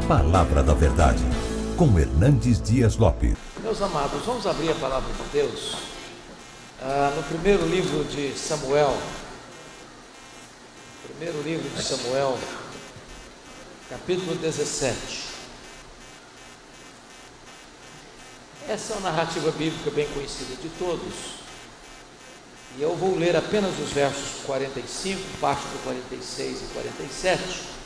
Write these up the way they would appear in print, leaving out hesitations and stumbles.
Palavra da Verdade, com Hernandes Dias Lopes. Meus amados, vamos abrir a palavra de Deus no primeiro livro de Samuel. Primeiro livro de Samuel, capítulo 17. Essa é uma narrativa bíblica bem conhecida de todos. E eu vou ler apenas os versos 45, parte do 46 e 47.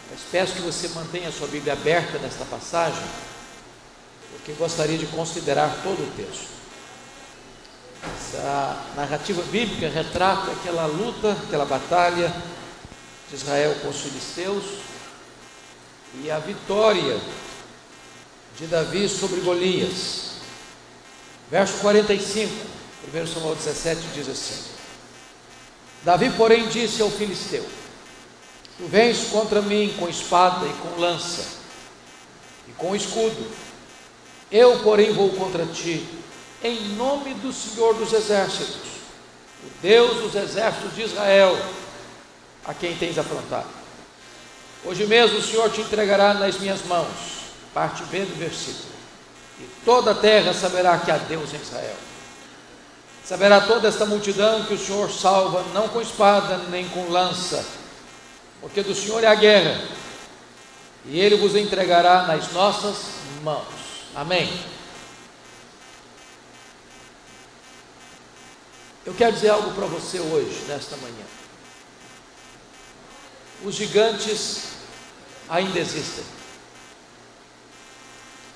Mas peço que você mantenha a sua Bíblia aberta nesta passagem, porque gostaria de considerar todo o texto. Essa narrativa bíblica retrata aquela luta, aquela batalha de Israel com os filisteus e a vitória de Davi sobre Golias. Verso 45, 1 Samuel 17 diz assim: Davi, porém, disse ao filisteu: Tu vens contra mim com espada e com lança e com escudo. Eu, porém, vou contra ti em nome do Senhor dos Exércitos, o Deus dos exércitos de Israel, a quem tens afrontado. Hoje mesmo o Senhor te entregará nas minhas mãos. Parte B do versículo. E toda a terra saberá que há Deus em Israel. Saberá toda esta multidão que o Senhor salva, não com espada nem com lança, porque do Senhor é a guerra, e Ele vos entregará nas nossas mãos. Amém. Eu quero dizer algo para você hoje, nesta manhã. Os gigantes ainda existem,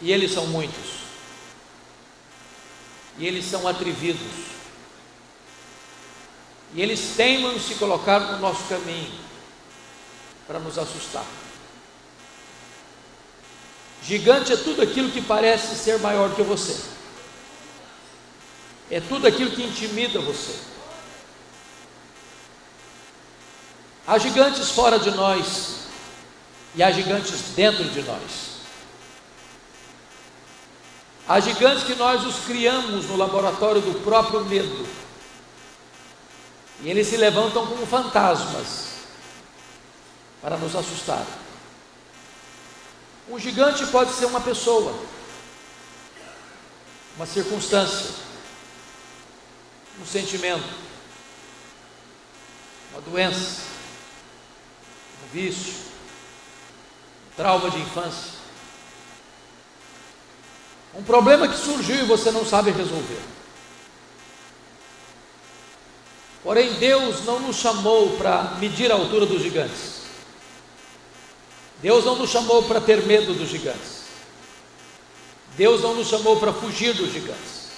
e eles são muitos, e eles são atrevidos, e eles teimam em se colocar no nosso caminho para nos assustar. Gigante é tudo aquilo que parece ser maior que você, é tudo aquilo que intimida você. Há gigantes fora de nós e há gigantes dentro de nós. Há gigantes que nós os criamos no laboratório do próprio medo, e eles se levantam como fantasmas para nos assustar. Um gigante pode ser uma pessoa, uma circunstância, um sentimento, uma doença, um vício, um trauma de infância, um problema que surgiu e você não sabe resolver. Porém, Deus não nos chamou para medir a altura dos gigantes. Deus não nos chamou para ter medo dos gigantes. Deus não nos chamou para fugir dos gigantes.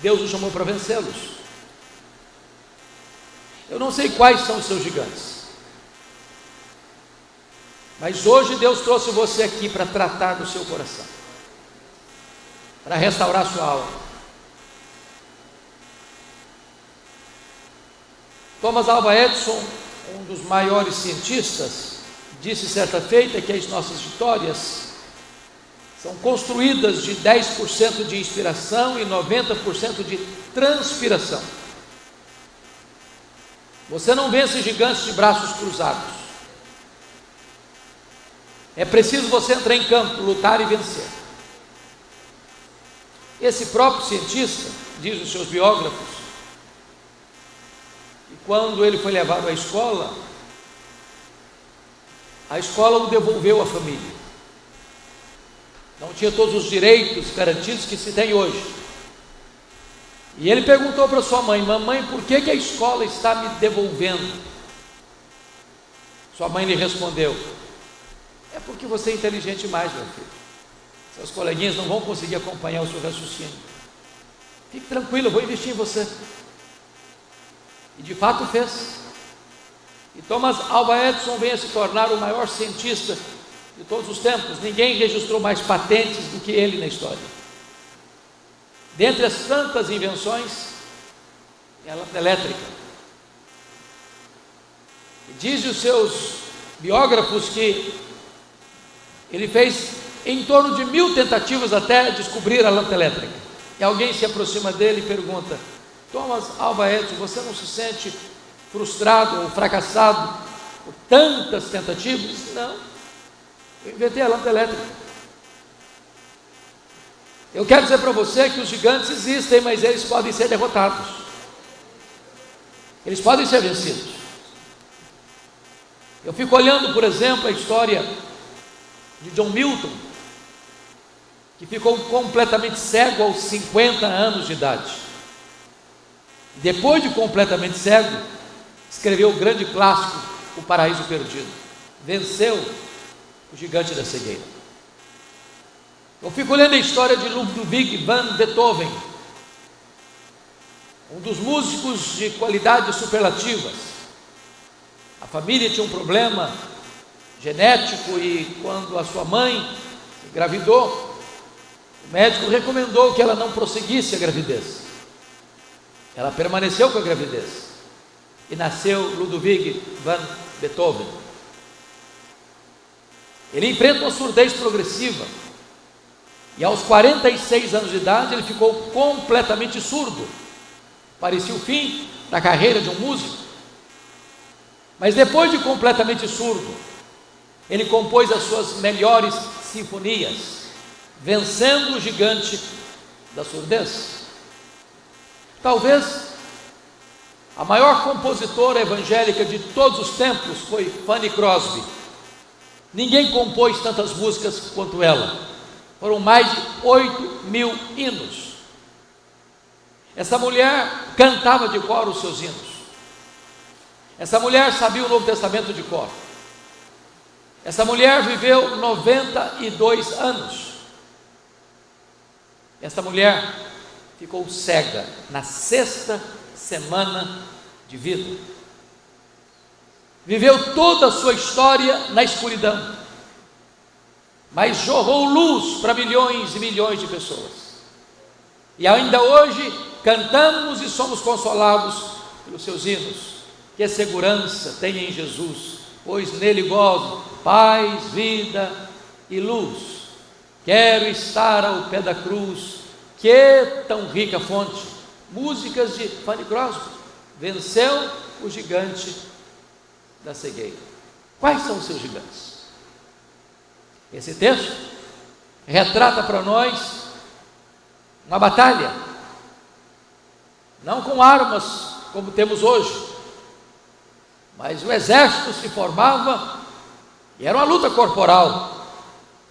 Deus nos chamou para vencê-los. Eu não sei quais são os seus gigantes, mas hoje Deus trouxe você aqui para tratar do seu coração, para restaurar sua alma. Thomas Alva Edison, um dos maiores cientistas, disse certa feita que as nossas vitórias são construídas de 10% de inspiração e 90% de transpiração. Você não vence gigantes de braços cruzados. É preciso você entrar em campo, lutar e vencer. Esse próprio cientista, diz os seus biógrafos, que quando ele foi levado à escola, a escola o devolveu à família. Não tinha todos os direitos garantidos que se tem hoje. E ele perguntou para sua mãe: mamãe, por que a escola está me devolvendo? Sua mãe lhe respondeu: é porque você é inteligente demais, meu filho. Seus coleguinhas não vão conseguir acompanhar o seu raciocínio. Fique tranquilo, eu vou investir em você. E de fato fez. E Thomas Alva Edison vem a se tornar o maior cientista de todos os tempos. Ninguém registrou mais patentes do que ele na história. Dentre as tantas invenções, é a lâmpada elétrica. E diz os seus biógrafos que ele fez em torno de 1000 tentativas até descobrir a lâmpada elétrica. E alguém se aproxima dele e pergunta: Thomas Alva Edison, você não se sente frustrado ou fracassado por tantas tentativas? Não. Eu inventei a lâmpada elétrica. Eu quero dizer para você que os gigantes existem, mas eles podem ser derrotados. Eles podem ser vencidos. Eu fico olhando, por exemplo, a história de John Milton, que ficou completamente cego aos 50 anos de idade. Depois de completamente cego, escreveu o grande clássico, O Paraíso Perdido. Venceu o gigante da cegueira. Eu fico olhando a história de Ludwig van Beethoven, um dos músicos de qualidades superlativas. A família tinha um problema genético e quando a sua mãe engravidou, o médico recomendou que ela não prosseguisse a gravidez. Ela permaneceu com a gravidez e nasceu Ludwig van Beethoven. Ele enfrenta uma surdez progressiva e aos 46 anos de idade ele ficou completamente surdo. Parecia o fim da carreira de um músico. Mas depois de completamente surdo, ele compôs as suas melhores sinfonias, vencendo o gigante da surdez. Talvez a maior compositora evangélica de todos os tempos foi Fanny Crosby. Ninguém compôs tantas músicas quanto ela. Foram mais de 8.000 hinos. Essa mulher cantava de cor os seus hinos. Essa mulher sabia o Novo Testamento de cor. Essa mulher viveu 92 anos. Essa mulher ficou cega na 6ª semana de vida. Viveu toda a sua história na escuridão, mas jorrou luz para milhões e milhões de pessoas. E ainda hoje cantamos e somos consolados pelos seus hinos. Que segurança tem em Jesus, pois nele gozo paz, vida e luz. Quero estar ao pé da cruz, que tão rica fonte. Músicas de Fanny Crosby. Venceu o gigante da cegueira. Quais são os seus gigantes? Esse texto retrata para nós uma batalha, não com armas como temos hoje, mas o exército se formava e era uma luta corporal.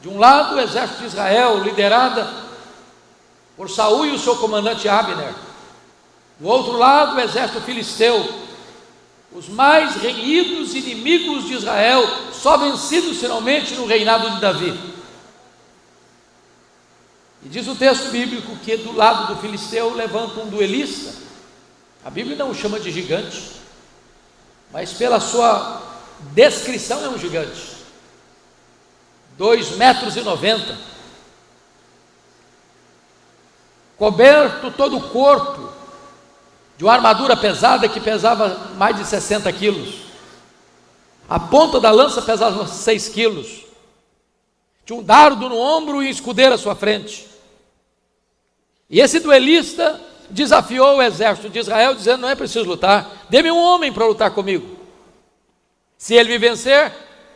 De um lado o exército de Israel, liderada por Saul e o seu comandante Abner. Do outro lado o exército filisteu, os mais renhidos inimigos de Israel, só vencidos finalmente no reinado de Davi. E diz o texto bíblico que do lado do filisteu levanta um duelista. A Bíblia não o chama de gigante, mas pela sua descrição é um gigante. 2,90 metros, coberto todo o corpo de uma armadura pesada que pesava mais de 60 quilos. A ponta da lança pesava 6 quilos. Tinha um dardo no ombro e um escudeiro à sua frente. E esse duelista desafiou o exército de Israel, dizendo: não é preciso lutar, dê-me um homem para lutar comigo. Se ele me vencer,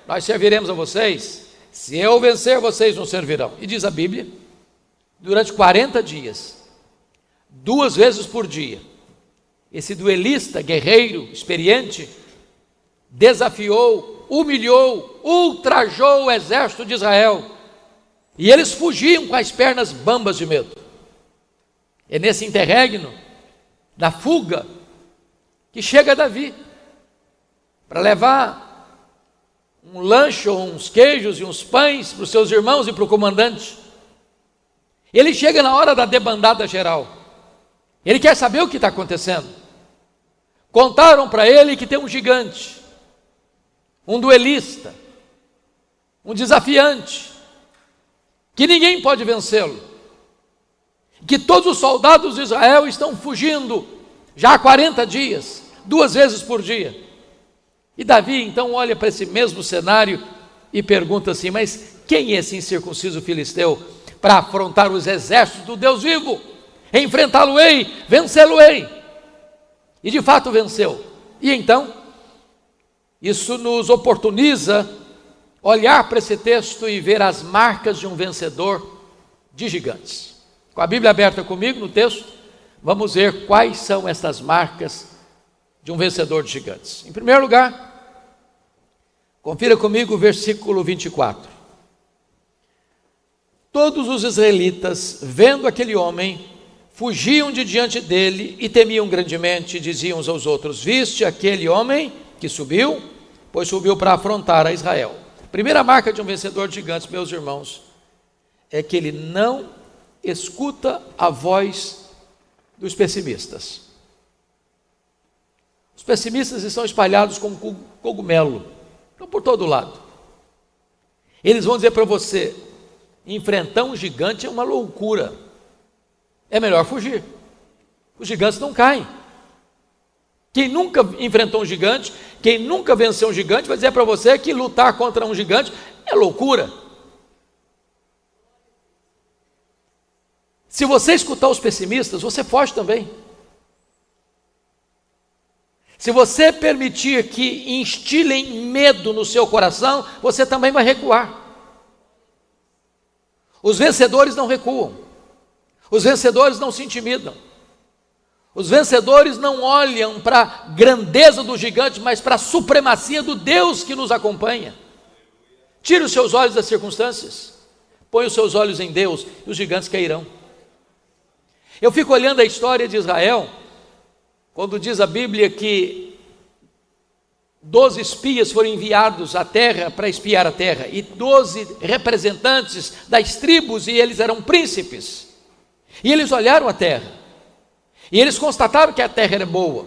nós serviremos a vocês. Se eu vencer, vocês nos servirão. E diz a Bíblia, durante 40 dias, 2 vezes por dia, esse duelista, guerreiro, experiente, desafiou, humilhou, ultrajou o exército de Israel. E eles fugiam com as pernas bambas de medo. É nesse interregno da fuga que chega Davi para levar um lanche, uns queijos e uns pães para os seus irmãos e para o comandante. Ele chega na hora da debandada geral. Ele quer saber o que está acontecendo. Contaram para ele que tem um gigante, um duelista, um desafiante, que ninguém pode vencê-lo, que todos os soldados de Israel estão fugindo já há 40 dias, 2 vezes por dia. E Davi então olha para esse mesmo cenário e pergunta assim: mas quem é esse incircunciso filisteu para afrontar os exércitos do Deus vivo? Enfrentá-lo-ei, vencê-lo-ei. E de fato venceu. E então, isso nos oportuniza olhar para esse texto e ver as marcas de um vencedor de gigantes. Com a Bíblia aberta comigo no texto, vamos ver quais são essas marcas de um vencedor de gigantes. Em primeiro lugar, confira comigo o versículo 24. Todos os israelitas, vendo aquele homem, fugiam de diante dele e temiam grandemente, diziam uns aos outros: viste aquele homem que subiu? Pois subiu para afrontar a Israel. Primeira marca de um vencedor de gigantes, meus irmãos, é que ele não escuta a voz dos pessimistas. Os pessimistas estão espalhados como cogumelo, estão por todo lado. Eles vão dizer para você: enfrentar um gigante é uma loucura, é melhor fugir, os gigantes não caem. Quem nunca enfrentou um gigante, quem nunca venceu um gigante, vai dizer para você que lutar contra um gigante é loucura. Se você escutar os pessimistas, você foge também. Se você permitir que instilem medo no seu coração, você também vai recuar. Os vencedores não recuam. Os vencedores não se intimidam. Os vencedores não olham para a grandeza do gigante, mas para a supremacia do Deus que nos acompanha. Tire os seus olhos das circunstâncias, põe os seus olhos em Deus e os gigantes cairão. Eu fico olhando a história de Israel, quando diz a Bíblia que 12 espias foram enviados à terra para espiar a terra, e 12 representantes das tribos, e eles eram príncipes, e eles olharam a terra, e eles constataram que a terra era boa,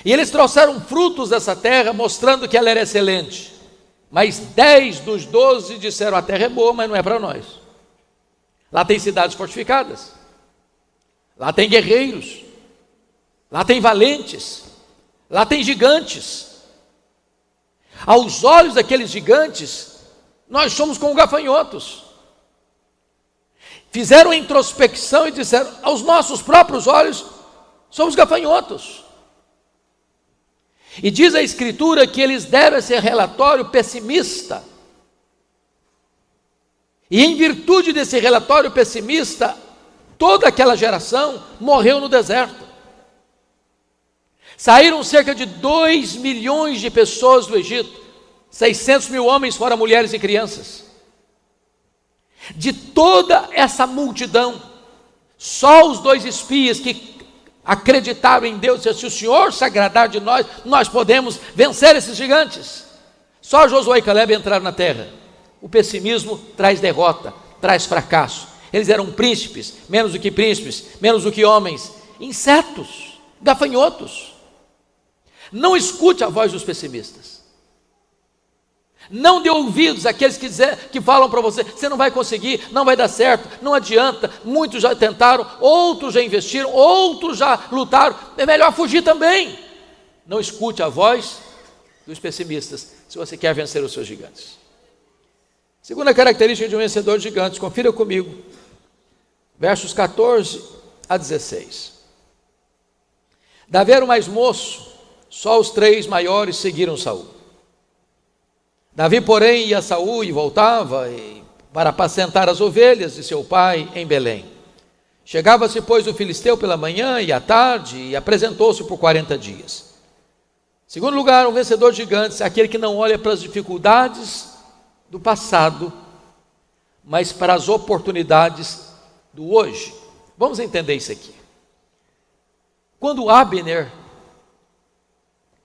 e eles trouxeram frutos dessa terra, mostrando que ela era excelente, mas 10 dos 12 disseram: a terra é boa, mas não é para nós. Lá tem cidades fortificadas, lá tem guerreiros, lá tem valentes, lá tem gigantes. Aos olhos daqueles gigantes, nós somos como gafanhotos. Fizeram introspecção e disseram: aos nossos próprios olhos, somos gafanhotos. E diz a Escritura que eles deram esse relatório pessimista. E em virtude desse relatório pessimista, toda aquela geração morreu no deserto. Saíram cerca de 2 milhões de pessoas do Egito, 600 mil homens, fora mulheres e crianças. De toda essa multidão, só os 2 espias que acreditaram em Deus, se o Senhor se agradar de nós, nós podemos vencer esses gigantes. Só Josué e Caleb entraram na terra. O pessimismo traz derrota, traz fracasso. Eles eram príncipes, menos do que homens, insetos, gafanhotos. Não escute a voz dos pessimistas. Não dê ouvidos àqueles que falam para você: você não vai conseguir, não vai dar certo, não adianta. Muitos já tentaram, outros já investiram, outros já lutaram. É melhor fugir também. Não escute a voz dos pessimistas se você quer vencer os seus gigantes. Segunda característica de um vencedor de gigantes, confira comigo, versos 14 a 16. Davi era o mais moço, só os 3 maiores seguiram Saul. Davi, porém, ia a Saul e voltava para apacentar as ovelhas de seu pai em Belém. Chegava-se, pois, o filisteu pela manhã e à tarde, e apresentou-se por 40 dias. Segundo lugar, um vencedor de gigantes é aquele que não olha para as dificuldades do passado, mas para as oportunidades do hoje. Vamos entender isso aqui. Quando Abner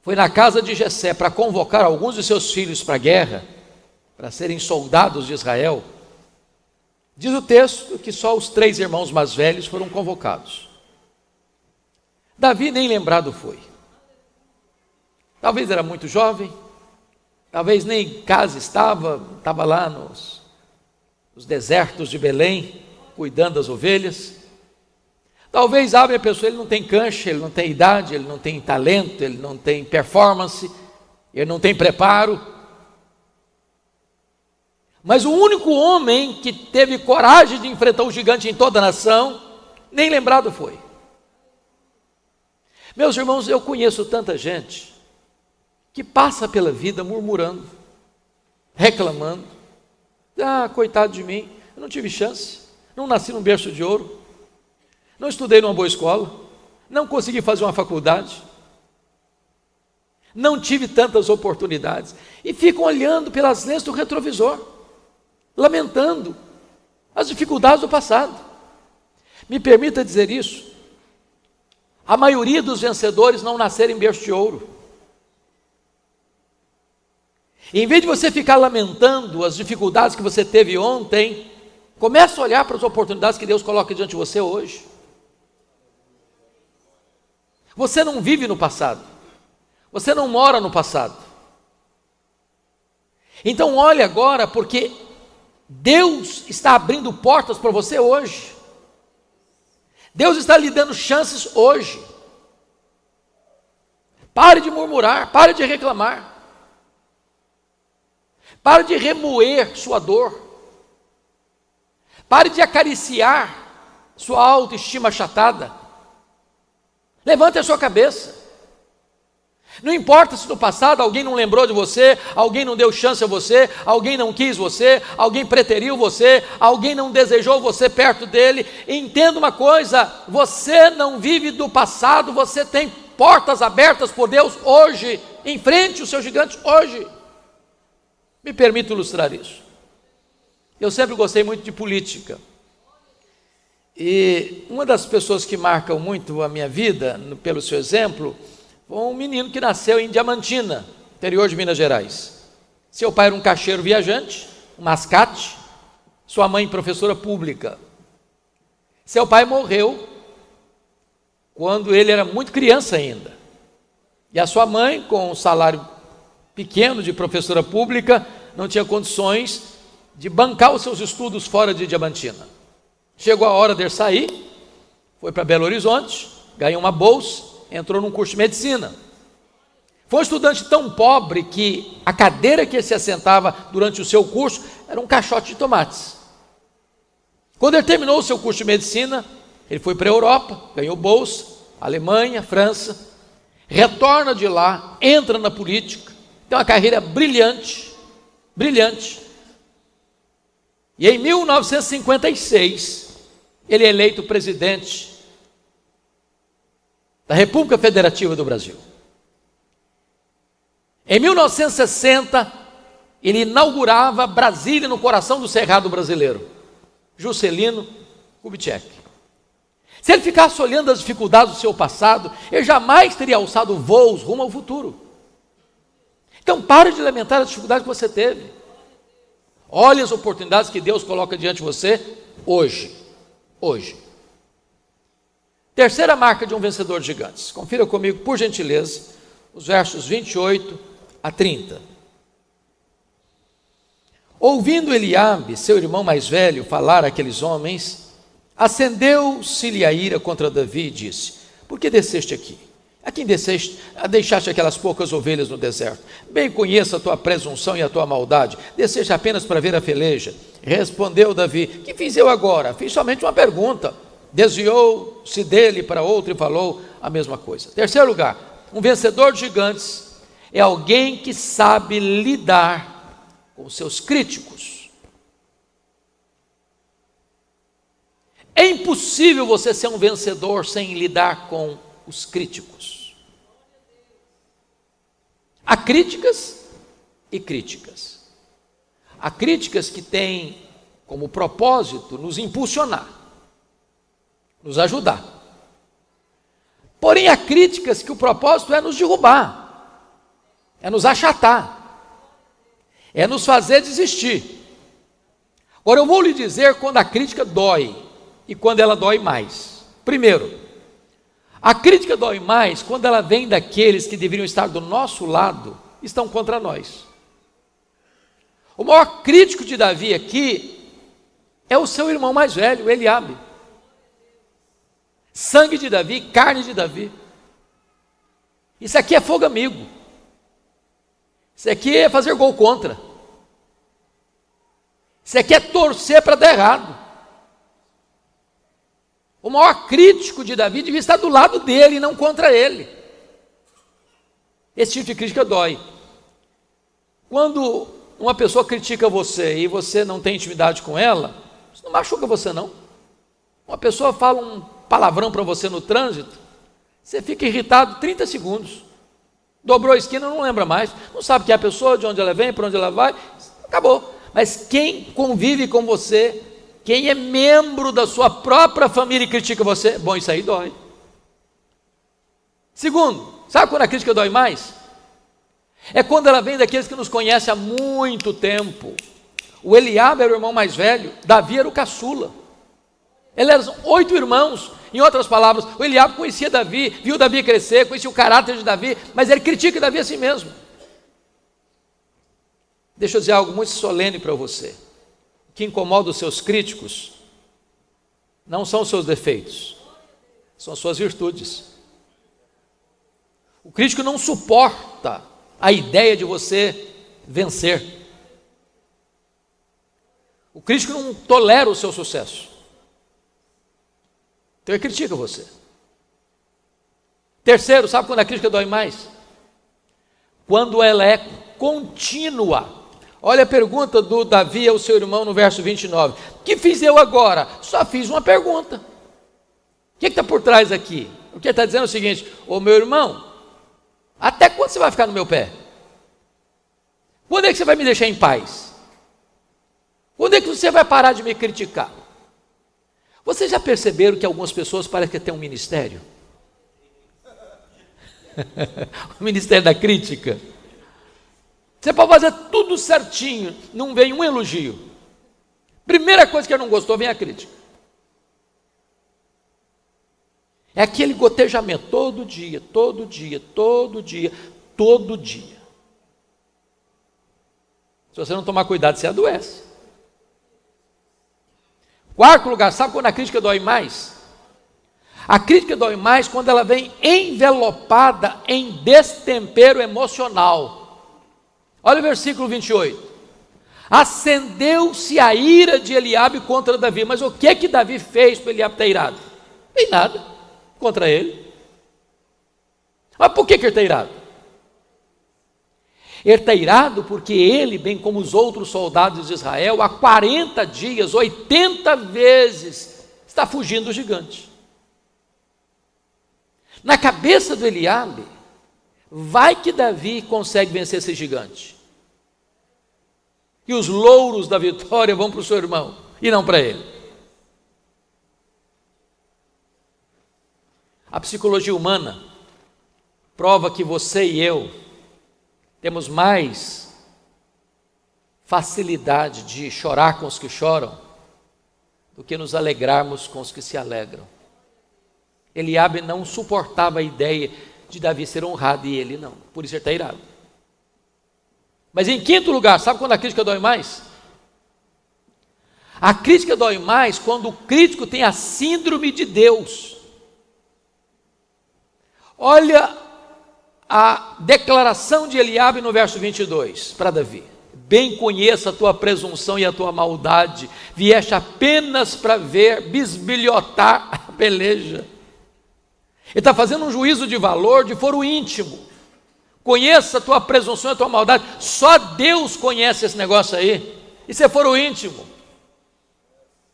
foi na casa de Jessé para convocar alguns de seus filhos para a guerra, para serem soldados de Israel, diz o texto que só os 3 irmãos mais velhos foram convocados. Davi nem lembrado foi. Talvez era muito jovem, talvez nem em casa estava lá nos desertos de Belém, cuidando das ovelhas. Talvez Abner pensou: ele não tem cancha, ele não tem idade, ele não tem talento, ele não tem performance, ele não tem preparo. Mas o único homem que teve coragem de enfrentar o gigante em toda a nação, nem lembrado foi. Meus irmãos, eu conheço tanta gente que passa pela vida murmurando. reclamando. Coitado de mim, eu não tive chance, não nasci num berço de ouro, não estudei numa boa escola, não consegui fazer uma faculdade, não tive tantas oportunidades, e ficam olhando pelas lentes do retrovisor, lamentando as dificuldades do passado. Me permita dizer isso, a maioria dos vencedores não nasceram em berço de ouro. Em vez de você ficar lamentando as dificuldades que você teve ontem, comece a olhar para as oportunidades que Deus coloca diante de você hoje. Você não vive no passado, você não mora no passado. Então olhe agora, porque Deus está abrindo portas para você hoje. Deus está lhe dando chances hoje. Pare de murmurar, pare de reclamar. Pare de remoer sua dor. Pare de acariciar sua autoestima achatada. Levante a sua cabeça. Não importa se no passado alguém não lembrou de você, alguém não deu chance a você, alguém não quis você, alguém preteriu você, alguém não desejou você perto dele. Entenda uma coisa, você não vive do passado, você tem portas abertas por Deus hoje. Enfrente os seus gigantes hoje. Me permito ilustrar isso. Eu sempre gostei muito de política. E uma das pessoas que marcam muito a minha vida, pelo seu exemplo, foi um menino que nasceu em Diamantina, interior de Minas Gerais. Seu pai era um caixeiro viajante, um mascate, sua mãe professora pública. Seu pai morreu quando ele era muito criança ainda. E a sua mãe, com um salário pequeno de professora pública, não tinha condições de bancar os seus estudos fora de Diamantina. Chegou a hora de sair, foi para Belo Horizonte, ganhou uma bolsa, entrou num curso de medicina. Foi um estudante tão pobre que a cadeira que ele se assentava durante o seu curso era um caixote de tomates. Quando ele terminou o seu curso de medicina, ele foi para a Europa, ganhou bolsa, Alemanha, França, retorna de lá, entra na política, tem uma carreira brilhante, brilhante. E em 1956, ele é eleito presidente da República Federativa do Brasil. Em 1960, ele inaugurava Brasília no coração do Cerrado brasileiro, Juscelino Kubitschek. Se ele ficasse olhando as dificuldades do seu passado, ele jamais teria alçado voos rumo ao futuro. Então pare de lamentar as dificuldades que você teve. Olhe as oportunidades que Deus coloca diante de você hoje. Hoje. Terceira marca de um vencedor de gigantes. Confira comigo, por gentileza, os versos 28 a 30. Ouvindo Eliabe, seu irmão mais velho, falar àqueles homens, acendeu-se-lhe a ira contra Davi e disse: por que desceste aqui? A quem deixaste aquelas poucas ovelhas no deserto? Bem conheço a tua presunção e a tua maldade. Desceste apenas para ver a peleja. Respondeu Davi: que fiz eu agora? Fiz somente uma pergunta. Desviou-se dele para outro e falou a mesma coisa. Terceiro lugar, um vencedor de gigantes é alguém que sabe lidar com os seus críticos. É impossível você ser um vencedor sem lidar com os críticos. Há críticas e críticas. Há críticas que têm como propósito nos impulsionar, nos ajudar. Porém, há críticas que o propósito é nos derrubar, é nos achatar, é nos fazer desistir. Agora eu vou lhe dizer quando a crítica dói e quando ela dói mais. Primeiro, a crítica dói mais quando ela vem daqueles que deveriam estar do nosso lado, estão contra nós. O maior crítico de Davi aqui é o seu irmão mais velho, Eliabe. Sangue de Davi, carne de Davi. Isso aqui é fogo amigo. Isso aqui é fazer gol contra. Isso aqui é torcer para dar errado. O maior crítico de Davi devia estar do lado dele e não contra ele. Esse tipo de crítica dói. Quando uma pessoa critica você e você não tem intimidade com ela, isso não machuca você não. Uma pessoa fala um palavrão para você no trânsito, você fica irritado 30 segundos. Dobrou a esquina, não lembra mais, não sabe quem é a pessoa, de onde ela vem, para onde ela vai, acabou. Mas quem convive com você, quem é membro da sua própria família e critica você, bom, isso aí dói. Segundo, sabe quando a crítica dói mais? É quando ela vem daqueles que nos conhecem há muito tempo. O Eliabe era o irmão mais velho, Davi era o caçula. Eles eram 8 irmãos. Em outras palavras, o Eliabe conhecia Davi, viu Davi crescer, conhecia o caráter de Davi, mas ele critica Davi a si mesmo. Deixa eu dizer algo muito solene para você. O que incomoda os seus críticos não são os seus defeitos, são as suas virtudes. O crítico não suporta a ideia de você vencer. O crítico não tolera o seu sucesso. Então ele critica você. Terceiro, sabe quando a crítica dói mais? Quando ela é contínua. Olha a pergunta do Davi ao seu irmão no verso 29. O que fiz eu agora? Só fiz uma pergunta. O que está por trás aqui? O que ele está dizendo é o seguinte: ô meu irmão, até quando você vai ficar no meu pé? Quando é que você vai me deixar em paz? Quando é que você vai parar de me criticar? Vocês já perceberam que algumas pessoas parecem que têm um ministério? O ministério da crítica. Você pode fazer tudo certinho, não vem um elogio. Primeira coisa que ele não gostou, vem a crítica. É aquele gotejamento, todo dia, todo dia, todo dia, todo dia. Se você não tomar cuidado, você adoece. Quarto lugar, sabe quando a crítica dói mais? A crítica dói mais quando ela vem envelopada em destempero emocional. Olha o versículo 28. Acendeu-se a ira de Eliabe contra Davi. Mas o que Davi fez para Eliabe estar irado? Não tem nada contra ele. Mas por que ele está irado? Ele está irado porque ele, bem como os outros soldados de Israel, há 40 dias, 80 vezes, está fugindo do gigante. Na cabeça do Eliabe, vai que Davi consegue vencer esse gigante. E os louros da vitória vão para o seu irmão, e não para ele. A psicologia humana prova que você e eu temos mais facilidade de chorar com os que choram do que nos alegrarmos com os que se alegram. Eliabe não suportava a ideia de Davi ser honrado e ele não, por isso ele está irado. Mas em quinto lugar, sabe quando a crítica dói mais? A crítica dói mais quando o crítico tem a síndrome de Deus. Olha a declaração de Eliabe no verso 22 para Davi: bem conheço a tua presunção e a tua maldade, vieste apenas para ver bisbilhotar a peleja. Ele está fazendo um juízo de valor de foro íntimo. Conheça a tua presunção e a tua maldade. Só Deus conhece esse negócio aí. Isso é foro íntimo.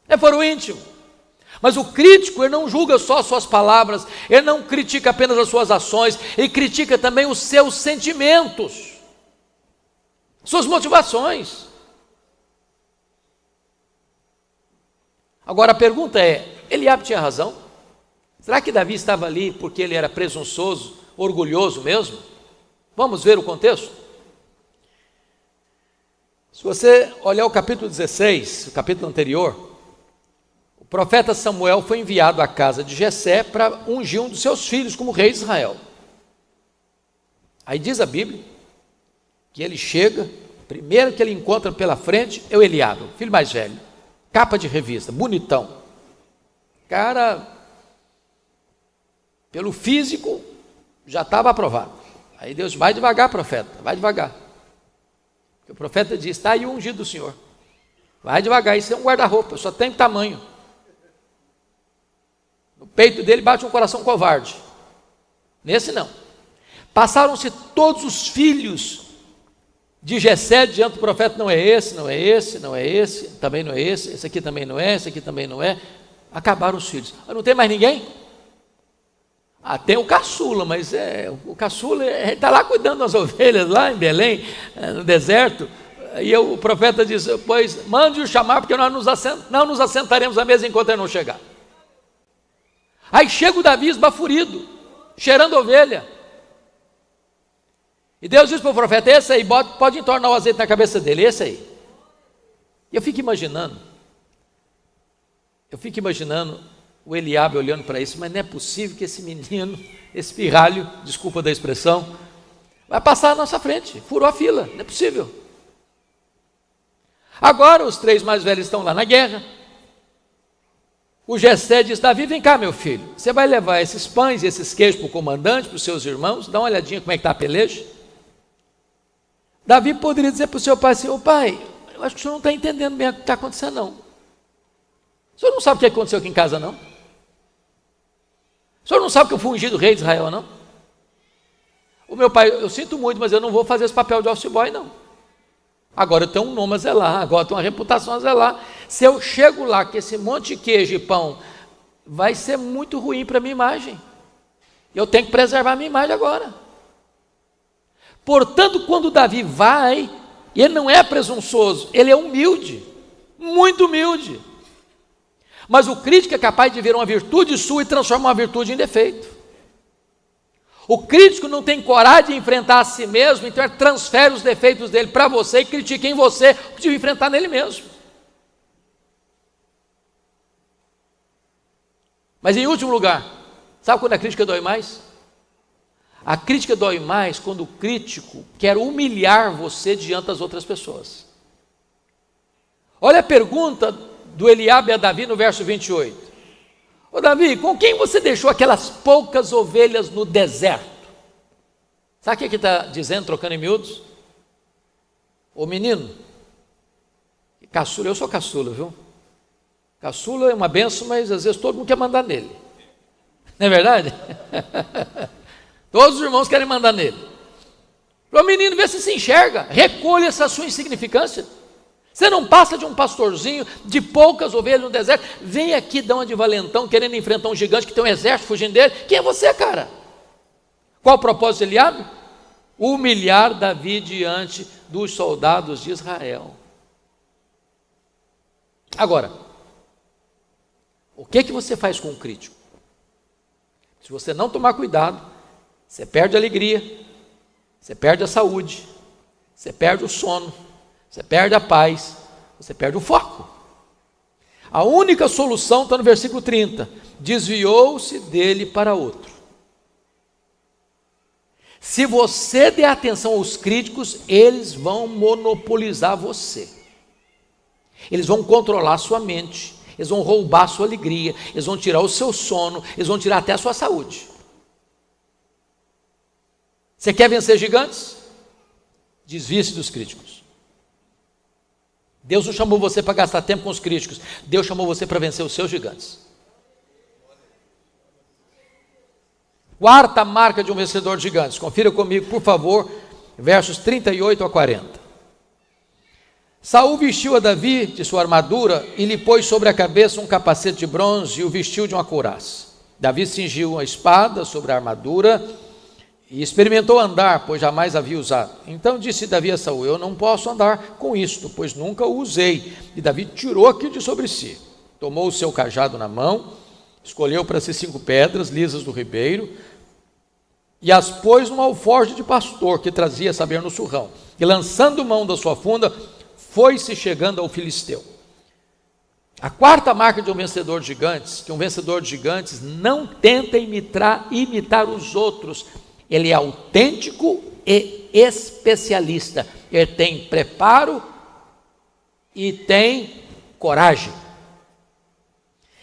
É foro íntimo. Mas o crítico, ele não julga só suas palavras, ele não critica apenas as suas ações, ele critica também os seus sentimentos, suas motivações. Agora a pergunta é: Eliabe tinha razão? Será que Davi estava ali porque ele era presunçoso, orgulhoso mesmo? Vamos ver o contexto? Se você olhar o capítulo 16, o capítulo anterior, o profeta Samuel foi enviado à casa de Jessé para ungir um dos seus filhos como rei de Israel. Aí diz a Bíblia que ele chega, primeiro que ele encontra pela frente é o Eliabe, o filho mais velho, capa de revista, bonitão. Cara, pelo físico, já estava aprovado. Aí Deus: vai devagar, profeta, vai devagar. Porque o profeta diz: está aí o ungido do Senhor. Vai devagar, isso é um guarda-roupa, só tem tamanho. No peito dele bate um coração covarde. Nesse não. Passaram-se todos os filhos de Jessé diante do profeta: não é esse, não é esse, não é esse, também não é esse aqui também não é, esse aqui também não é. Acabaram os filhos. Não tem mais ninguém? Tem o caçula, mas o caçula está lá cuidando das ovelhas, lá em Belém, no deserto. E o profeta diz: pois mande-o chamar, porque nós não nos assentaremos à mesa enquanto ele não chegar. Aí chega o Davi esbaforido, cheirando ovelha. E Deus diz para o profeta: esse aí, pode entornar o azeite na cabeça dele, esse aí. E eu fico imaginando o Eliabe olhando para isso: mas não é possível que esse menino, esse pirralho, desculpa da expressão, vai passar à nossa frente, furou a fila, não é possível. Agora os 3 mais velhos estão lá na guerra. O Jessé diz: Davi, vem cá, meu filho, você vai levar esses pães e esses queijos para o comandante, para os seus irmãos, dá uma olhadinha como é que está a peleja. Davi poderia dizer para o seu pai assim: ô pai, eu acho que o senhor não está entendendo bem o que está acontecendo, não. O senhor não sabe o que aconteceu aqui em casa, não? O senhor não sabe que eu fui ungido rei de Israel, não? O meu pai: eu sinto muito, mas eu não vou fazer esse papel de office boy, não. Agora eu tenho um nome a zelar, agora eu tenho uma reputação a zelar. Se eu chego lá com esse monte de queijo e pão, vai ser muito ruim para a minha imagem. Eu tenho que preservar a minha imagem agora. Portanto, quando Davi vai, ele não é presunçoso, ele é humilde, muito humilde. Mas o crítico é capaz de ver uma virtude sua e transformar uma virtude em defeito. O crítico não tem coragem de enfrentar a si mesmo, então ele transfere os defeitos dele para você e critica em você o que deve enfrentar nele mesmo. Mas em último lugar, sabe quando a crítica dói mais? A crítica dói mais quando o crítico quer humilhar você diante das outras pessoas. Olha a pergunta do Eliabe a Davi no verso 28. Ô Davi, com quem você deixou aquelas poucas ovelhas no deserto? Sabe o que está dizendo, trocando em miúdos? Ô menino, caçula, eu sou caçula, viu? Caçula é uma benção, mas às vezes todo mundo quer mandar nele. Não é verdade? Todos os irmãos querem mandar nele. Ô menino, vê se enxerga, recolha essa sua insignificância. Você não passa de um pastorzinho de poucas ovelhas no deserto. Vem aqui dar uma de valentão, querendo enfrentar um gigante que tem um exército fugindo dele. Quem é você, cara? Qual o propósito de Eliabe? Humilhar Davi diante dos soldados de Israel. Agora, o que você faz com o crítico? Se você não tomar cuidado, você perde a alegria, você perde a saúde, você perde o sono, você perde a paz, você perde o foco. A única solução está no versículo 30. Desviou-se dele para outro. Se você der atenção aos críticos, eles vão monopolizar você. Eles vão controlar a sua mente, eles vão roubar a sua alegria, eles vão tirar o seu sono, eles vão tirar até a sua saúde. Você quer vencer gigantes? Desvie-se dos críticos. Deus não chamou você para gastar tempo com os críticos. Deus chamou você para vencer os seus gigantes. Quarta marca de um vencedor de gigantes. Confira comigo, por favor, versos 38 a 40. Saul vestiu a Davi de sua armadura e lhe pôs sobre a cabeça um capacete de bronze e o vestiu de uma couraça. Davi cingiu uma espada sobre a armadura e experimentou andar, pois jamais havia usado. Então disse Davi a Saul: eu não posso andar com isto, pois nunca o usei. E Davi tirou aquilo de sobre si, tomou o seu cajado na mão, escolheu para si 5 pedras lisas do ribeiro e as pôs num alforje de pastor que trazia saber no surrão. E lançando mão da sua funda, foi-se chegando ao filisteu. A quarta marca de um vencedor de gigantes, que um vencedor de gigantes não tenta imitar os outros. Ele é autêntico e especialista. Ele tem preparo e tem coragem.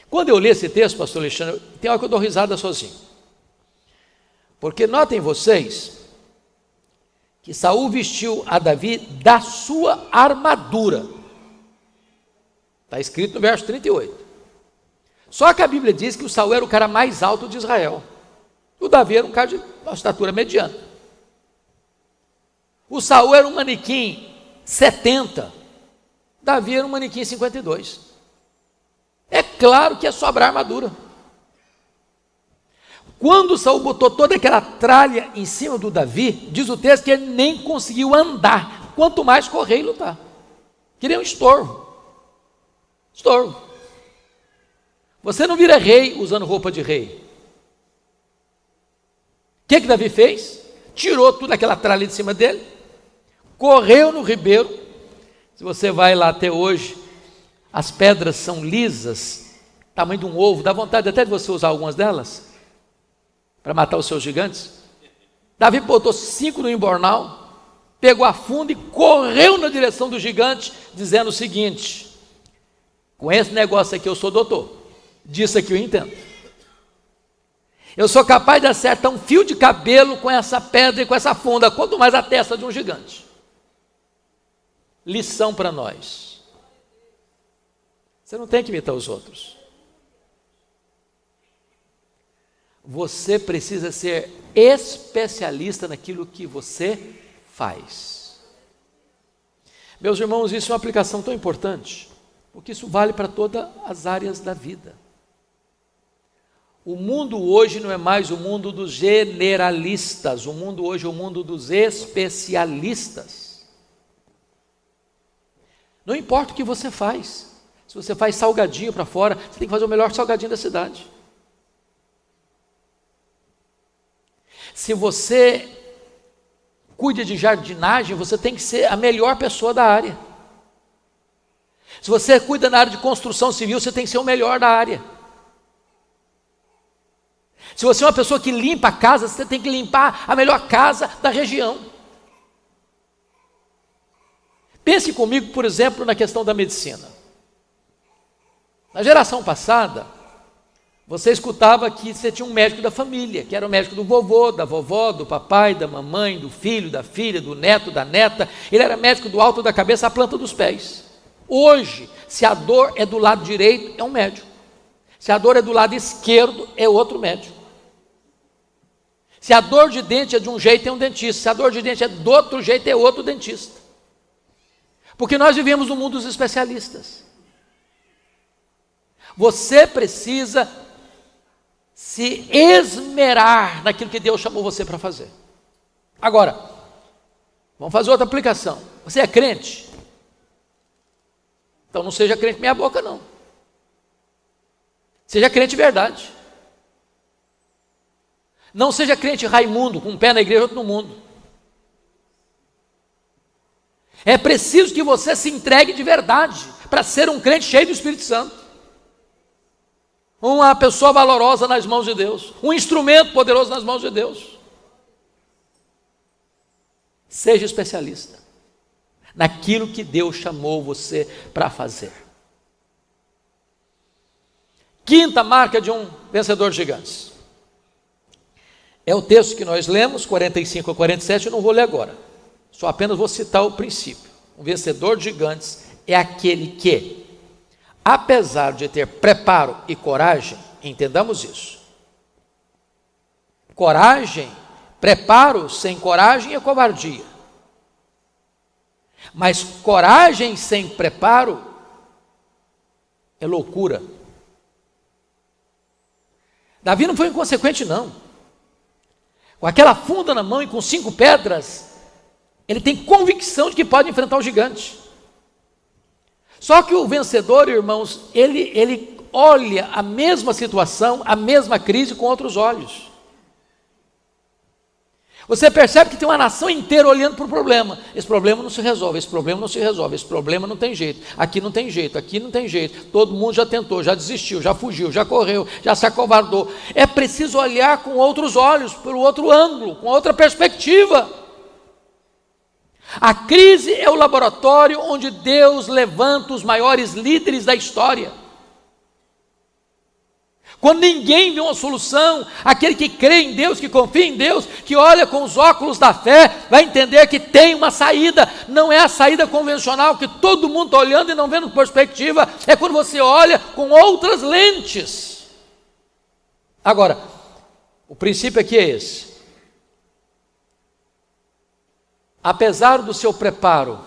Quando eu li esse texto, pastor Alexandre, tem hora que eu dou risada sozinho. Porque notem vocês que Saul vestiu a Davi da sua armadura. Está escrito no verso 38. Só que a Bíblia diz que o Saul era o cara mais alto de Israel. O Davi era um cara de uma estatura mediana. O Saul era um manequim 70, Davi era um manequim 52. É claro que ia sobrar armadura. Quando Saul botou toda aquela tralha em cima do Davi, diz o texto que ele nem conseguiu andar, quanto mais correr e lutar. Queria um estorvo. Estorvo. Você não vira rei usando roupa de rei. O que Davi fez? Tirou toda aquela tralha de cima dele, correu no ribeiro. Se você vai lá até hoje, as pedras são lisas, tamanho de um ovo, dá vontade até de você usar algumas delas para matar os seus gigantes. Davi botou 5 no embornal, pegou a funda e correu na direção do gigante, dizendo o seguinte: com esse negócio aqui eu sou doutor, disso aqui eu entendo. Eu sou capaz de acertar um fio de cabelo com essa pedra e com essa funda, quanto mais a testa de um gigante. Lição para nós: você não tem que imitar os outros. Você precisa ser especialista naquilo que você faz. Meus irmãos, isso é uma aplicação tão importante, porque isso vale para todas as áreas da vida. O mundo hoje não é mais o mundo dos generalistas, o mundo hoje é o mundo dos especialistas. Não importa o que você faz, se você faz salgadinho para fora, você tem que fazer o melhor salgadinho da cidade. Se você cuida de jardinagem, você tem que ser a melhor pessoa da área. Se você cuida na área de construção civil, você tem que ser o melhor da área. Se você é uma pessoa que limpa a casa, você tem que limpar a melhor casa da região. Pense comigo, por exemplo, na questão da medicina. Na geração passada, você escutava que você tinha um médico da família, que era o médico do vovô, da vovó, do papai, da mamãe, do filho, da filha, do neto, da neta. Ele era médico do alto da cabeça à planta dos pés. Hoje, se a dor é do lado direito, é um médico. Se a dor é do lado esquerdo, é outro médico. Se a dor de dente é de um jeito, é um dentista. Se a dor de dente é do outro jeito, é outro dentista. Porque nós vivemos no mundo dos especialistas. Você precisa se esmerar naquilo que Deus chamou você para fazer. Agora, vamos fazer outra aplicação. Você é crente? Então não seja crente meia boca, não. Seja crente de verdade. Não seja crente Raimundo, com um pé na igreja e outro no mundo. É preciso que você se entregue de verdade para ser um crente cheio do Espírito Santo. Uma pessoa valorosa nas mãos de Deus, um instrumento poderoso nas mãos de Deus. Seja especialista naquilo que Deus chamou você para fazer. Quinta marca de um vencedor de gigantes. É o texto que nós lemos, 45 a 47, eu não vou ler agora. Só apenas vou citar o princípio. Um vencedor de gigantes é aquele que, apesar de ter preparo e coragem, entendamos isso. Coragem, preparo sem coragem é covardia. Mas coragem sem preparo é loucura. Davi não foi inconsequente, não. Com aquela funda na mão e com 5 pedras, ele tem convicção de que pode enfrentar o gigante. Só que o vencedor, irmãos, ele olha a mesma situação, a mesma crise com outros olhos. Você percebe que tem uma nação inteira olhando para o problema. Esse problema não se resolve, esse problema não se resolve, esse problema não tem jeito, aqui não tem jeito, aqui não tem jeito. Todo mundo já tentou, já desistiu, já fugiu, já correu, já se acovardou. É preciso olhar com outros olhos, por outro ângulo, com outra perspectiva. A crise é o laboratório onde Deus levanta os maiores líderes da história. Quando ninguém vê uma solução, aquele que crê em Deus, que confia em Deus, que olha com os óculos da fé, vai entender que tem uma saída. Não é a saída convencional que todo mundo está olhando e não vendo perspectiva. É quando você olha com outras lentes. Agora, o princípio aqui é esse. Apesar do seu preparo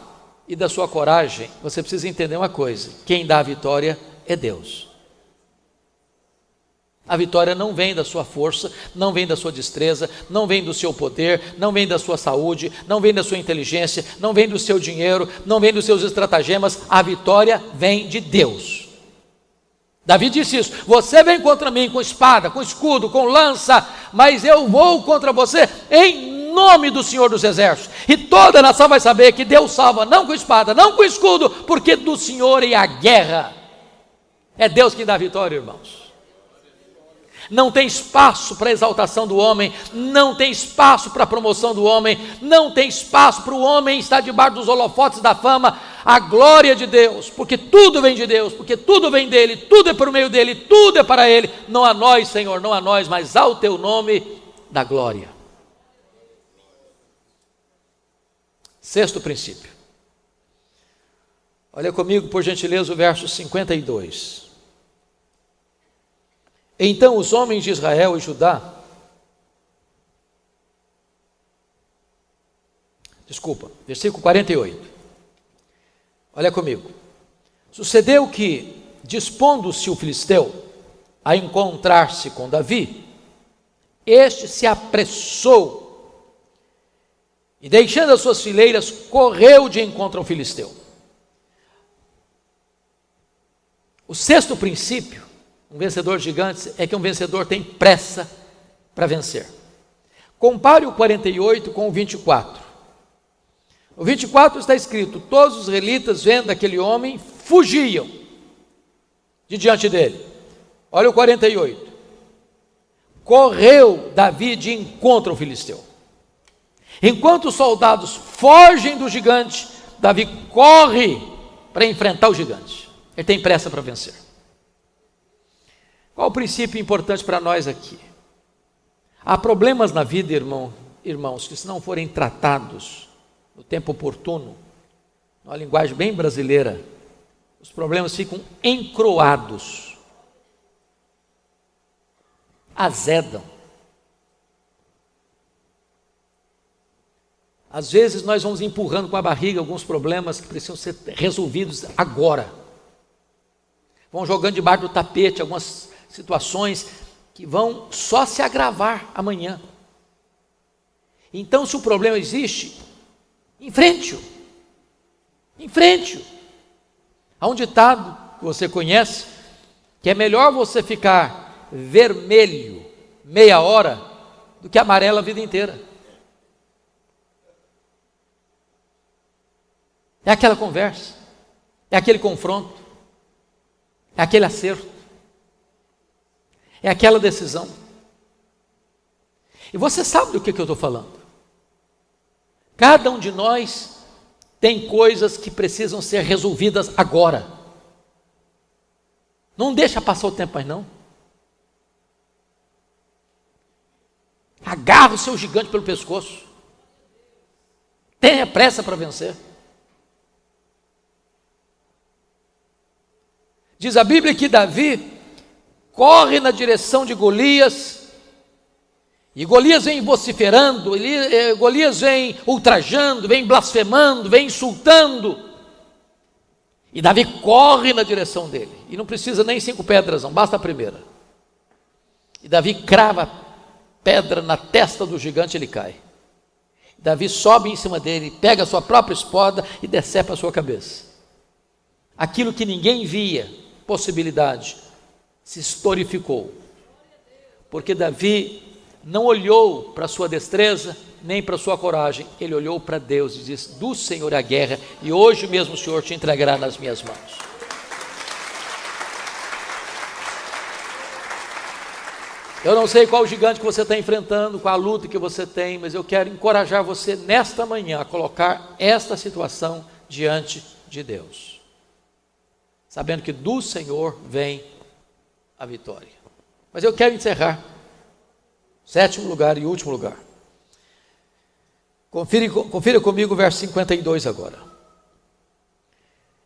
e da sua coragem, você precisa entender uma coisa: quem dá a vitória é Deus. A vitória não vem da sua força, não vem da sua destreza, não vem do seu poder, não vem da sua saúde, não vem da sua inteligência, não vem do seu dinheiro, não vem dos seus estratagemas. A vitória vem de Deus. Davi disse isso: você vem contra mim com espada, com escudo, com lança, mas eu vou contra você em nome do Senhor dos Exércitos. E toda a nação vai saber que Deus salva não com espada, não com escudo, porque do Senhor é a guerra. É Deus quem dá a vitória, irmãos. Não tem espaço para a exaltação do homem, não tem espaço para a promoção do homem, não tem espaço para o homem estar debaixo dos holofotes da fama. A glória de Deus, porque tudo vem de Deus, porque tudo vem dele, tudo é por meio dele, tudo é para ele. Não a nós, Senhor, não a nós, mas ao teu nome da glória. Sexto princípio. Olha comigo, por gentileza, o verso 52. Então os homens de Israel e Judá, versículo 48, olha comigo. Sucedeu que, dispondo-se o filisteu a encontrar-se com Davi, este se apressou e, deixando as suas fileiras, correu de encontro ao filisteu. O sexto princípio, um vencedor de gigantes, é que um vencedor tem pressa para vencer. Compare o 48 com o 24. No 24 está escrito: todos os israelitas, vendo aquele homem, fugiam de diante dele. Olha o 48. Correu Davi de encontro ao filisteu. Enquanto os soldados fogem do gigante, Davi corre para enfrentar o gigante. Ele tem pressa para vencer. Qual o princípio importante para nós aqui? Há problemas na vida, irmãos, que se não forem tratados no tempo oportuno, numa linguagem bem brasileira, os problemas ficam encroados, azedam. Às vezes nós vamos empurrando com a barriga alguns problemas que precisam ser resolvidos agora. Vão jogando debaixo do tapete algumas situações que vão só se agravar amanhã. Então, se o problema existe, enfrente-o. Enfrente-o. Há um ditado que você conhece, que é melhor você ficar vermelho meia hora do que amarelo a vida inteira. É aquela conversa, é aquele confronto, é aquele acerto, é aquela decisão. E você sabe do que eu estou falando. Cada um de nós tem coisas que precisam ser resolvidas agora. Não deixa passar o tempo mais não. Agarra o seu gigante pelo pescoço. Tenha pressa para vencer. Diz a Bíblia que Davi corre na direção de Golias, e Golias vem vociferando, Golias vem ultrajando, vem blasfemando, vem insultando, e Davi corre na direção dele, e não precisa nem 5 pedras não, basta a primeira, e Davi crava a pedra na testa do gigante, ele cai. Davi sobe em cima dele, pega a sua própria espada e decepa a sua cabeça. Aquilo que ninguém via, possibilidade, se historificou, porque Davi não olhou para a sua destreza, nem para a sua coragem, ele olhou para Deus e disse: do Senhor é a guerra, e hoje mesmo o Senhor te entregará nas minhas mãos. Eu não sei qual gigante que você está enfrentando, qual a luta que você tem, mas eu quero encorajar você nesta manhã a colocar esta situação diante de Deus, sabendo que do Senhor vem a vitória. Mas eu quero encerrar, 7º lugar e último lugar. Confira comigo o verso 52 agora.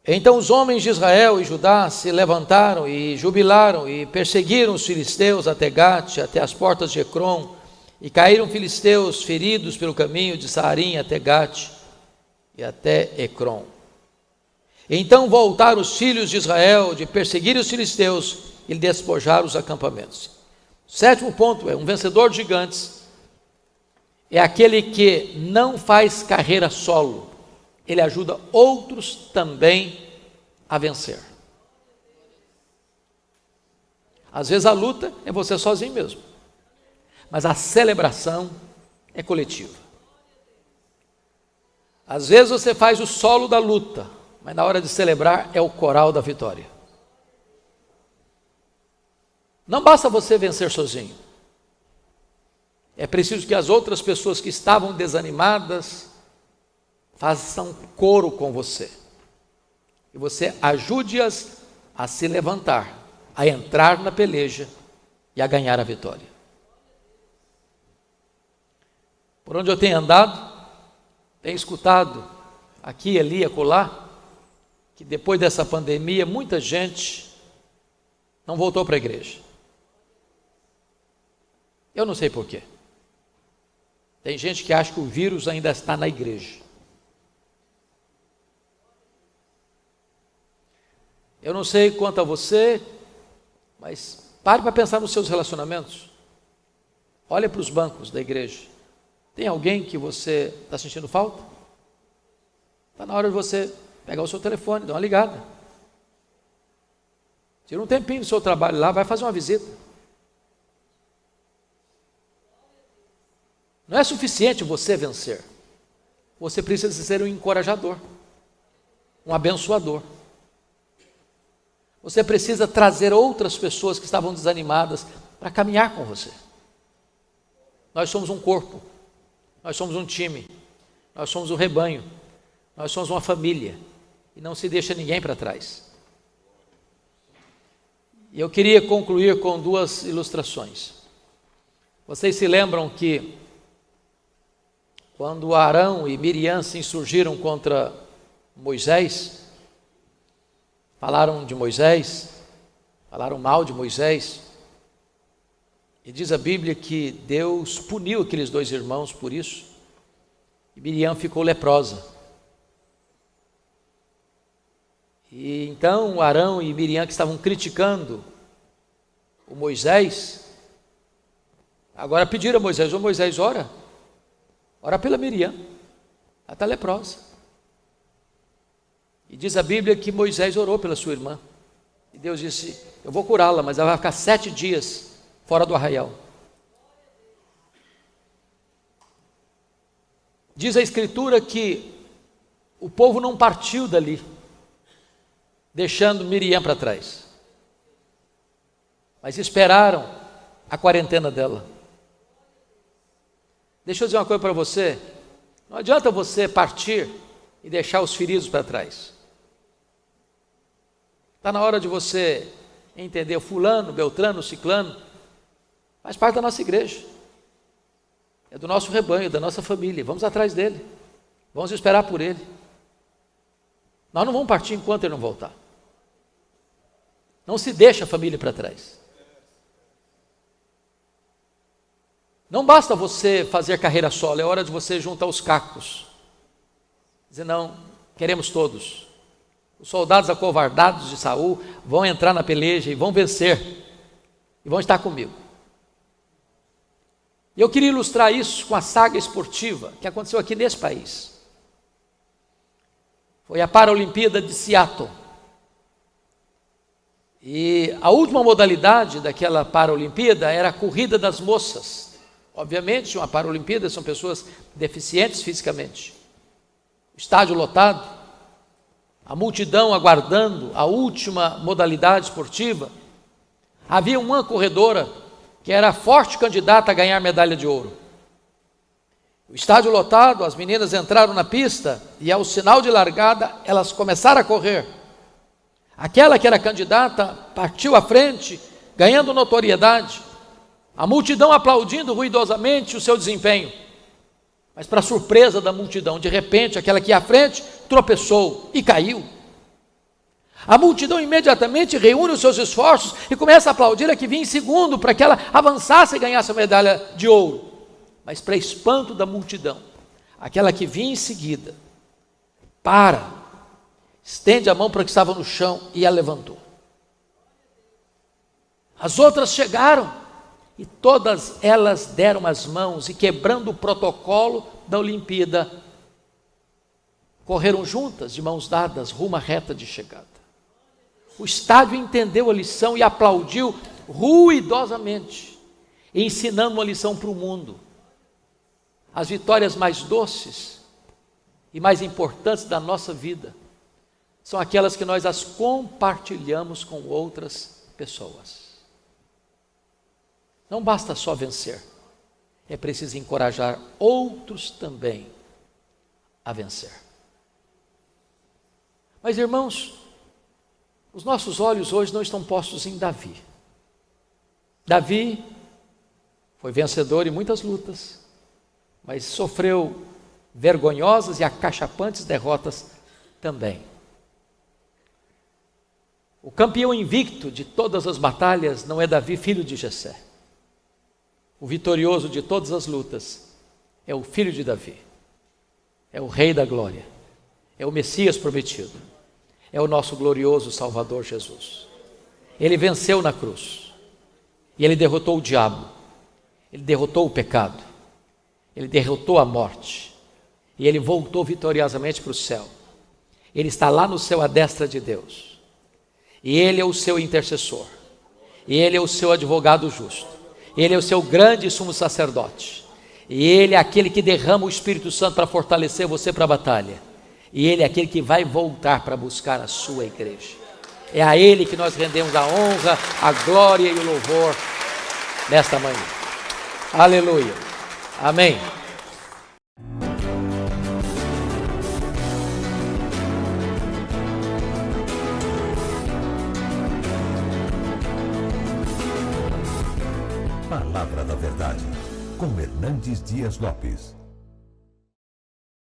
Então os homens de Israel e Judá se levantaram e jubilaram e perseguiram os filisteus até Gate, até as portas de Ecrom, e caíram filisteus feridos pelo caminho de Saarim até Gate, e até Ecrom. Então voltaram os filhos de Israel de perseguir os filisteus e despojar os acampamentos. O sétimo ponto é: um vencedor de gigantes é aquele que não faz carreira solo, ele ajuda outros também a vencer. Às vezes a luta é você sozinho mesmo, mas a celebração é coletiva. Às vezes você faz o solo da luta, mas na hora de celebrar é o coral da vitória. Não basta você vencer sozinho. É preciso que as outras pessoas que estavam desanimadas façam coro com você. E você ajude-as a se levantar, a entrar na peleja e a ganhar a vitória. Por onde eu tenho andado, tenho escutado aqui, ali, acolá, que depois dessa pandemia, muita gente não voltou para a igreja. Eu não sei porquê. Tem gente que acha que o vírus ainda está na igreja. Eu não sei quanto a você, mas pare para pensar nos seus relacionamentos. Olha para os bancos da igreja. Tem alguém que você está sentindo falta? Está na hora de você pegar o seu telefone, dar uma ligada. Tira um tempinho do seu trabalho lá, vai fazer uma visita. Não é suficiente você vencer. Você precisa ser um encorajador, um abençoador. Você precisa trazer outras pessoas que estavam desanimadas para caminhar com você. Nós somos um corpo, nós somos um time, nós somos um rebanho, nós somos uma família, e não se deixa ninguém para trás. E eu queria concluir com duas ilustrações. Vocês se lembram que quando Arão e Miriam se insurgiram contra Moisés, falaram de Moisés, falaram mal de Moisés, e diz a Bíblia que Deus puniu aqueles dois irmãos por isso, e Miriam ficou leprosa. E então Arão e Miriam, que estavam criticando o Moisés, agora pediram a Moisés: ô Moisés, ora pela Miriam, ela está leprosa. E diz a Bíblia que Moisés orou pela sua irmã, e Deus disse: eu vou curá-la, mas ela vai ficar 7 dias fora do arraial. Diz a Escritura que o povo não partiu dali, deixando Miriam para trás, mas esperaram a quarentena dela. Deixa eu dizer uma coisa para você: não adianta você partir e deixar os feridos para trás. Está na hora de você entender: fulano, beltrano, ciclano faz parte da nossa igreja, é do nosso rebanho, da nossa família. Vamos atrás dele, vamos esperar por ele. Nós não vamos partir enquanto ele não voltar. Não se deixa a família para trás. Não basta você fazer carreira solo, é hora de você juntar os cacos. Dizer: não, queremos todos. Os soldados acovardados de Saul vão entrar na peleja e vão vencer, e vão estar comigo. E eu queria ilustrar isso com a saga esportiva que aconteceu aqui nesse país. Foi a Paralimpíada de Seattle. E a última modalidade daquela Paralimpíada era a corrida das moças. Obviamente, uma Paralimpíada são pessoas deficientes fisicamente. Estádio lotado, a multidão aguardando a última modalidade esportiva. Havia uma corredora que era a forte candidata a ganhar medalha de ouro. O estádio lotado, as meninas entraram na pista e ao sinal de largada elas começaram a correr. Aquela que era candidata partiu à frente, ganhando notoriedade. A multidão aplaudindo ruidosamente o seu desempenho. Mas para surpresa da multidão, de repente, aquela que ia à frente tropeçou e caiu. A multidão imediatamente reúne os seus esforços e começa a aplaudir a que vinha em segundo, para que ela avançasse e ganhasse a medalha de ouro. Mas para espanto da multidão, aquela que vinha em seguida, para, estende a mão para o que estava no chão e a levantou. As outras chegaram e todas elas deram as mãos e, quebrando o protocolo da Olimpíada, correram juntas, de mãos dadas, rumo à reta de chegada. O estádio entendeu a lição e aplaudiu ruidosamente, ensinando uma lição para o mundo. As vitórias mais doces e mais importantes da nossa vida são aquelas que nós as compartilhamos com outras pessoas. Não basta só vencer, é preciso encorajar outros também a vencer. Mas, irmãos, os nossos olhos hoje não estão postos em Davi. Davi foi vencedor em muitas lutas, mas sofreu vergonhosas e acachapantes derrotas também. O campeão invicto de todas as batalhas não é Davi, filho de Jessé. O vitorioso de todas as lutas é o filho de Davi, é o Rei da Glória, é o Messias prometido, é o nosso glorioso Salvador Jesus. Ele venceu na cruz, e ele derrotou o diabo, ele derrotou o pecado, ele derrotou a morte, e ele voltou vitoriosamente para o céu. Ele está lá no céu à destra de Deus, e ele é o seu intercessor, e ele é o seu advogado justo. Ele é o seu grande sumo sacerdote. E ele é aquele que derrama o Espírito Santo para fortalecer você para a batalha. E ele é aquele que vai voltar para buscar a sua igreja. É a ele que nós rendemos a honra, a glória e o louvor nesta manhã. Aleluia. Amém. Palavra da Verdade, com Hernandes Dias Lopes.